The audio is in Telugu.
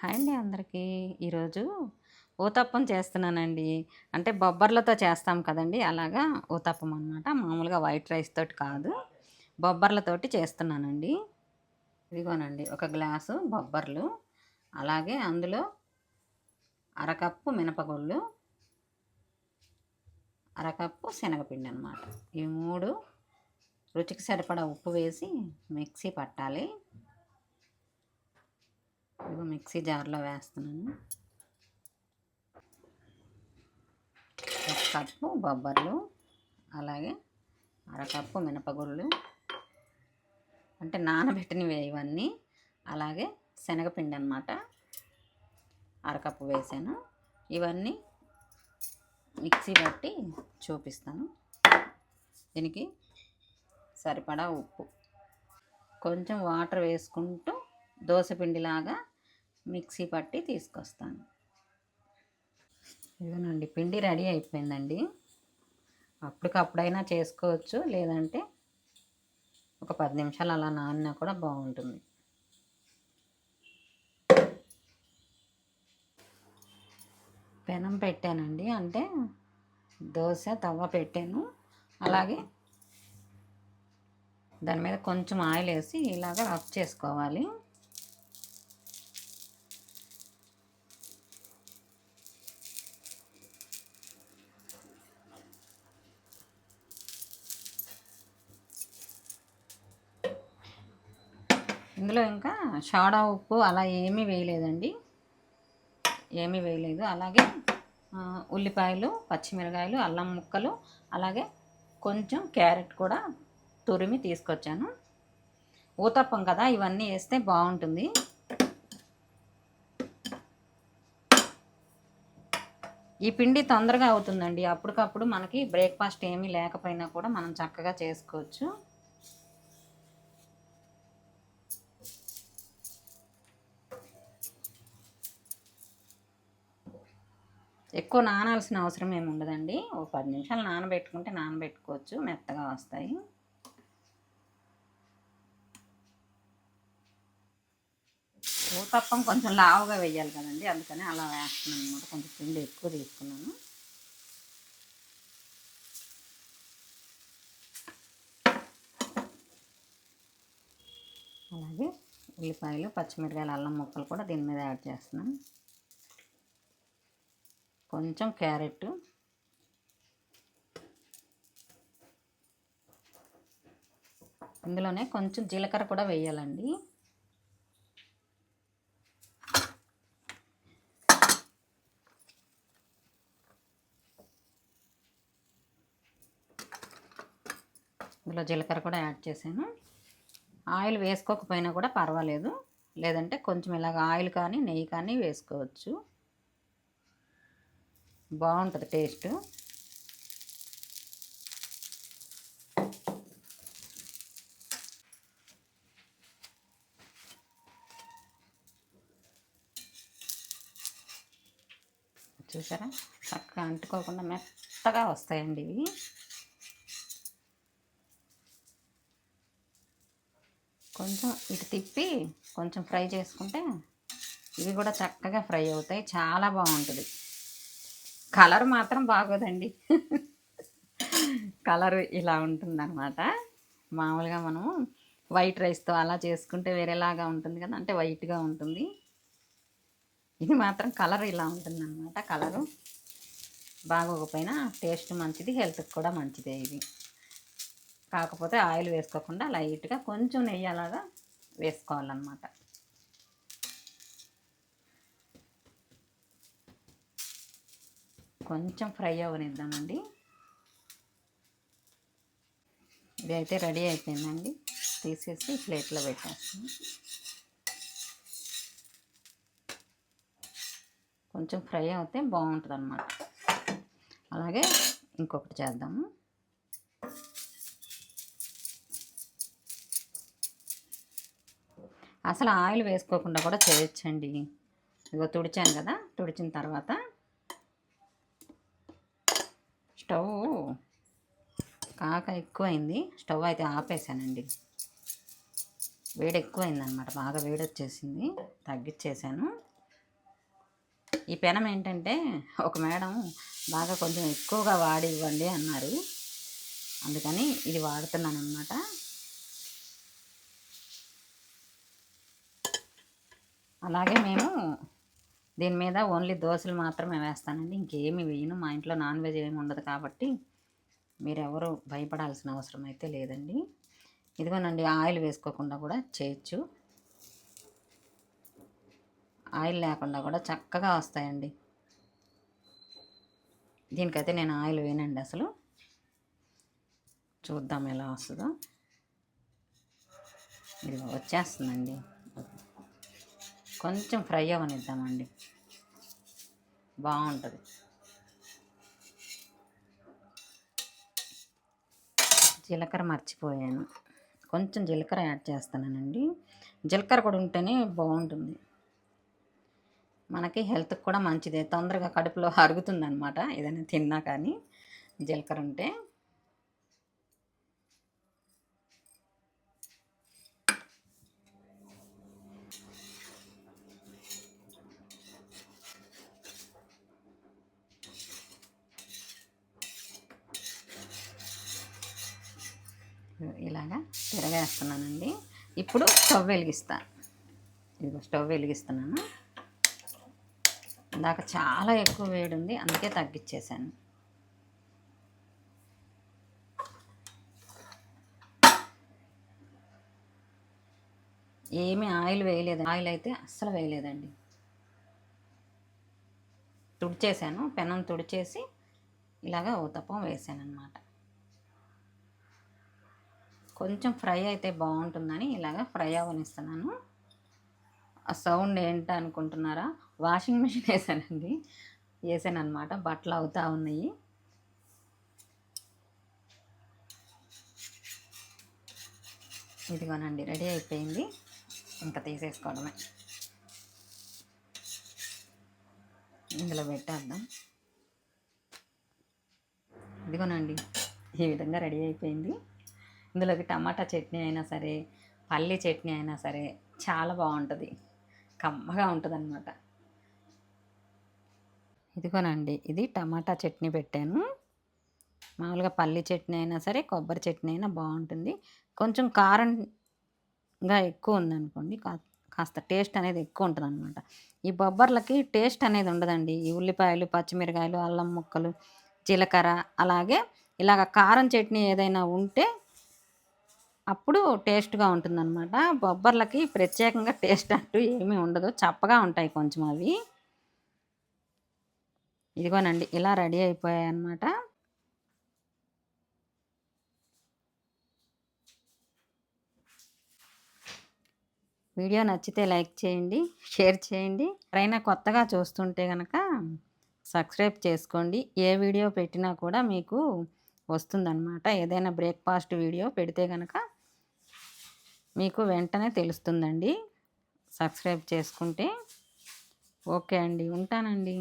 హాయ్ అండి అందరికీ. ఈరోజు ఊతప్పం చేస్తున్నానండి. అంటే బొబ్బర్లతో చేస్తాం కదండీ! అలాగా ఊతప్పం అనమాట. మామూలుగా వైట్ రైస్ తోటి కాదు. బొబ్బర్లతోటి చేస్తున్నానండి. ఇదిగోనండి ఒక గ్లాసు బొబ్బర్లు, అలాగే అందులో అరకప్పు మినపగుళ్ళు, అరకప్పు శనగపిండి అనమాట. ఈ 3 రుచికి సరిపడా ఉప్పు వేసి మిక్సీ పట్టాలి. ఇదిగో మిక్సీ జార్లో వేస్తున్నాను. 1 కప్పు బొబ్బర్లు, అలాగే అరకప్పు మినపగుళ్ళు, అంటే నానబెట్టినవే ఇవన్నీ, అలాగే శనగపిండి అనమాట అరకప్పు వేసాను. ఇవన్నీ మిక్సీ పట్టి చూపిస్తాను. దీనికి సరిపడా ఉప్పు, కొంచెం వాటర్ వేసుకుంటూ దోసపిండిలాగా మిక్సీ పట్టి తీసుకొస్తాను. ఇదేనండి పిండి రెడీ అయిపోయిందండి. అప్పటికప్పుడైనా చేసుకోవచ్చు, లేదంటే ఒక 10 నిమిషాలు అలా నానినా కూడా బాగుంటుంది. పెనం పెట్టానండి, అంటే దోశ తవ్వ పెట్టాను. అలాగే దాని మీద కొంచెం ఆయిల్ వేసి ఇలాగ రఫ్ చేసుకోవాలి. ఇందులో ఇంకా సోడా ఉప్పు అలా ఏమీ వేయలేదండి, ఏమీ వేయలేదు. అలాగే ఉల్లిపాయలు, పచ్చిమిరకాయలు, అల్లం ముక్కలు, అలాగే కొంచెం క్యారెట్ కూడా తురిమి తీసుకొచ్చాను. ఊతప్పం కదా, ఇవన్నీ వేస్తే బాగుంటుంది. ఈ పిండి తొందరగా అవుతుందండి. అప్పటికప్పుడు మనకి బ్రేక్ఫాస్ట్ ఏమీ లేకపోయినా కూడా మనం చక్కగా చేసుకోవచ్చు. ఎక్కువ నానాల్సిన అవసరం ఏమి ఉండదండి. ఓ 10 నిమిషాలు నానబెట్టుకుంటే నానబెట్టుకోవచ్చు, మెత్తగా వస్తాయి. ఊతప్పం కొంచెం లావుగా వేయాలి కదండి, అందుకని అలా వేస్తున్నాను అనమాట. కొంచెం పిండి ఎక్కువ తీసుకున్నాను. అలాగే ఉల్లిపాయలు, పచ్చిమిరకాయలు, అల్లం ముక్కలు కూడా దీని మీద యాడ్ చేస్తున్నాను. కొంచెం క్యారెట్, ఇందులోనే కొంచెం జీలకర్ర కూడా వేయాలండి. ఇందులో జీలకర్ర కూడా యాడ్ చేశాను. ఆయిల్ వేసుకోకపోయినా కూడా పర్వాలేదు, లేదంటే కొంచెం ఇలాగ ఆయిల్ కానీ నెయ్యి కానీ వేసుకోవచ్చు, బాగుంటుంది టేస్ట్. చూసారా, చక్కగా అంటుకోకుండా మెత్తగా వస్తాయండి ఇవి. కొంచెం ఇటు తిప్పి కొంచెం ఫ్రై చేసుకుంటే ఇవి కూడా చక్కగా ఫ్రై అవుతాయి, చాలా బాగుంటుంది. కలర్ మాత్రం బాగోదండి. కలర్ ఇలా ఉంటుందన్నమాట. మామూలుగా మనం వైట్ రైస్తో అలా చేసుకుంటే వేరేలాగా ఉంటుంది కదా, అంటే వైట్గా ఉంటుంది. ఇది మాత్రం కలర్ ఇలా ఉంటుందన్నమాట. కలరు బాగోకపోయినా టేస్ట్ మంచిది, హెల్త్కి కూడా మంచిదే ఇది. కాకపోతే ఆయిల్ వేసుకోకుండా లైట్గా కొంచెం నెయ్యి అలాగా వేసుకోవాలన్నమాట. కొంచెం ఫ్రై అవ్వనిద్దామండి. ఇది అయితే రెడీ అయిపోయిందండి, తీసేసి ప్లేట్లో పెట్టేస్తాను. కొంచెం ఫ్రై అవుతే బాగుంటుంది అన్నమాట. అలాగే ఇంకొకటి చేద్దాము. అసలు ఆయిల్ వేసుకోకుండా కూడా చేయొచ్చండి. ఇగో తుడిచాను కదా, తుడిచిన తర్వాత స్టవ్ కాక ఎక్కువైంది, స్టవ్ అయితే ఆపేసానండి. వేడి ఎక్కువైందనమాట, బాగా వేడి వచ్చేసింది, తగ్గించేసాను. ఈ పెనం ఏంటంటే ఒక మేడం బాగా కొంచెం ఎక్కువగా వాడి ఇవ్వండి అన్నారు, అందుకని ఇది వాడుతున్నాను అన్నమాట. అలాగే మేము దీని మీద ఓన్లీ దోశలు మాత్రమే వేస్తానండి, ఇంకేమీ వేయను. మా ఇంట్లో నాన్ వెజ్ ఏమి ఉండదు కాబట్టి మీరెవరు భయపడాల్సిన అవసరం అయితే లేదండి. ఇదిగోనండి, ఆయిల్ వేసుకోకుండా కూడా చేయొచ్చు, ఆయిల్ లేకుండా కూడా చక్కగా వస్తాయండి. దీనికైతే నేను ఆయిల్ వేయనండి అసలు. చూద్దాం ఎలా వస్తుందో. ఇది వచ్చేస్తుందండి, కొంచెం ఫ్రై అవ్వనిద్దామండి, బాగుంటుంది. జీలకర్ర మర్చిపోయాను, కొంచెం జీలకర్ర యాడ్ చేస్తానండి. జీలకర్ర కూడా ఉంటేనే బాగుంటుంది, మనకి హెల్త్కి కూడా మంచిదే, తొందరగా కడుపులో అరుగుతుంది అనమాట ఏదైనా తిన్నా కానీ జీలకర్ర ఉంటే. ఇలాగా తిరగేస్తున్నానండి. ఇప్పుడు స్టవ్ వెలిగిస్తాను. ఇదిగో స్టవ్ వెలిగిస్తున్నాను. ఇందాక చాలా ఎక్కువ వేడి ఉంది, అందుకే తగ్గించేసాను. ఏమీ ఆయిల్ వేయలేదు, ఆయిల్ అయితే అస్సలు వేయలేదండి. తుడిచేసాను, పెనం తుడిచేసి ఇలాగా ఊతప్పం వేసాను అనమాట. కొంచెం ఫ్రై అయితే బాగుంటుందని ఇలాగ ఫ్రై అవ్వనిస్తున్నాను. ఆ సౌండ్ ఏంటి అనుకుంటున్నారా, వాషింగ్ మిషన్ వేసాను అనమాట, బట్టలు అవుతూ ఉన్నాయి. ఇదిగోనండి రెడీ అయిపోయింది, ఇంకా తీసేసుకోవడమే. ఇందులో పెట్టేద్దాం. ఇదిగోనండి ఈ విధంగా రెడీ అయిపోయింది. ఇందులోకి టమాటా చట్నీ అయినా సరే, పల్లి చట్నీ అయినా సరే చాలా బాగుంటుంది, కమ్మగా ఉంటుంది అన్నమాట. ఇదిగోనండి, ఇది టమాటా చట్నీ పెట్టాను. మామూలుగా పల్లి చట్నీ అయినా సరే, కొబ్బరి చట్నీ అయినా బాగుంటుంది. కొంచెం కారంగా ఎక్కువ ఉందనుకోండి, కాస్త టేస్ట్ అనేది ఎక్కువ ఉంటుంది అనమాట. ఈ బొబ్బర్లకి టేస్ట్ అనేది ఉండదండి. ఈ ఉల్లిపాయలు, పచ్చిమిరకాయలు, అల్లం ముక్కలు, జీలకర్ర, అలాగే ఇలాగ కారం చట్నీ ఏదైనా ఉంటే అప్పుడు టేస్ట్గా ఉంటుందన్నమాట. బొబ్బర్లకి ప్రత్యేకంగా టేస్ట్ అంటూ ఏమీ ఉండదు, చప్పగా ఉంటాయి కొంచెం అవి. ఇదిగోనండి ఇలా రెడీ అయిపోయాయి అన్నమాట. వీడియో నచ్చితే లైక్ చేయండి, షేర్ చేయండి. ఎవరైనా కొత్తగా చూస్తుంటే కనుక సబ్స్క్రైబ్ చేసుకోండి. ఏ వీడియో పెట్టినా కూడా మీకు వస్తుందన్నమాట. ఏదైనా బ్రేక్ఫాస్ట్ వీడియో పెడితే కనుక మీకు వెంటనే తెలుస్తుందండి, సబ్స్క్రైబ్ చేసుకుంటే. ఓకే అండి, ఉంటానండి.